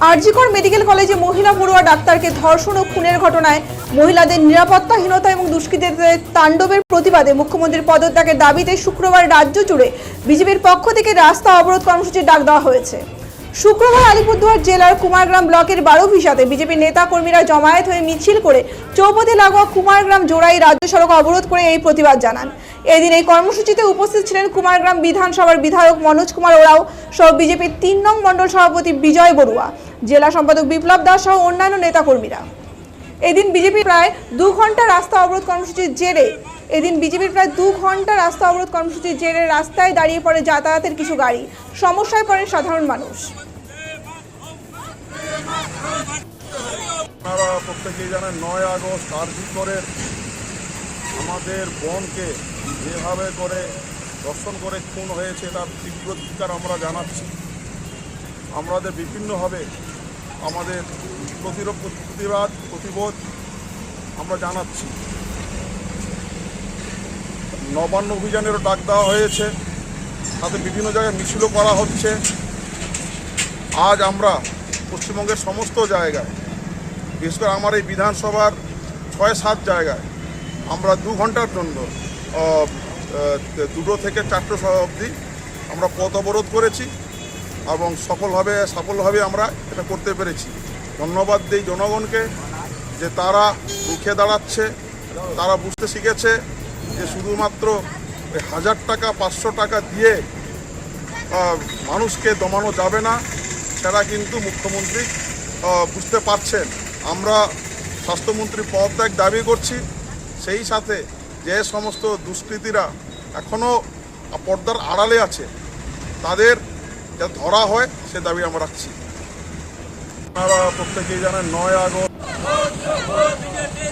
RG Kar medical কলেজে মহিলা পড়ুয়া ডাক্তারকে ধর্ষণ ও খুনের ঘটনায় মহিলাদের নিরাপত্তাহীনতা এবং দুষ্কৃতীদের তাণ্ডবের প্রতিবাদে মুখ্যমন্ত্রীর পদত্যাগের দাবিতে শুক্রবার রাজ্য জুড়ে বিজেপির পক্ষ থেকে রাস্তা অবরোধ কর্মসূচির ডাক দেওয়া হয়েছে। শুক্রবার আলিপুরদুয়ার জেলার কুমারগ্রাম ব্লকের বারোভিসাতে বিজেপির নেতা কর্মীরা জমায়েত হয়ে মিছিল করে চৌপতি লাগোয়া কুমারগ্রাম জোড়াই রাজ্য সড়ক অবরোধ করে এই প্রতিবাদ জানান। এদিন এই কর্মসূচিতে উপস্থিত ছিলেন কুমারগ্রাম বিধানসভার বিধায়ক মনোজ কুমার ওরাও সহ বিজেপির ৩ নং মণ্ডল সভাপতি বিজয় বড়ুয়া, জেলা সম্পাদক বিপ্লব দাস সহ অন্যান্য নেতাকর্মীরা। এদিন বিজেপি প্রায় 2 ঘন্টা রাস্তা অবরোধ কর্মসূচির জেরে রাস্তায় দাঁড়িয়ে পড়ে যাতায়াতের কিছু গাড়ি, সমস্যায় পড়েন সাধারণ মানুষ। আপনারা প্রত্যেকেই জানেন 9 আগস্ট আরজিকরের আমাদের বোনকে যেভাবে করে ধর্ষণ করে খুন হয়েছে তার তীব্র ধিক্কার আমরা জানাচ্ছি। আমাদের বিভিন্নভাবে আমাদের প্রতিবোধ আমরা জানাচ্ছি। নবান্ন অভিযানেরও ডাক দেওয়া হয়েছে, তাতে বিভিন্ন জায়গায় মিছিলও করা হচ্ছে। আজ আমরা পশ্চিমবঙ্গের সমস্ত জায়গায়, বিশেষ করে আমার এই বিধানসভার 6-7 জায়গায় আমরা 2 ঘন্টার জন্য 2 থেকে 4 অবধি আমরা পথ অবরোধ করেছি এবং সফলভাবে আমরা এটা করতে পেরেছি। ধন্যবাদ দিই জনগণকে যে তারা রুখে দাঁড়াচ্ছে, তারা বুঝতে শিখেছে যে শুধুমাত্র 1000 টাকা 500 টাকা দিয়ে মানুষকে দমানো যাবে না, সেটা কিন্তু মুখ্যমন্ত্রী বুঝতে পারছেন। আমরা স্বাস্থ্যমন্ত্রীর পদত্যাগ দাবি করছি, সেই সাথে যে সমস্ত দুষ্কৃতীরা এখনও পর্দার আড়ালে আছে তাদের যা ধরা হয় সে দাবি আমরা রাখছি। আপনারা প্রত্যেকেই জানেন 9 আগস্ট বিজেপি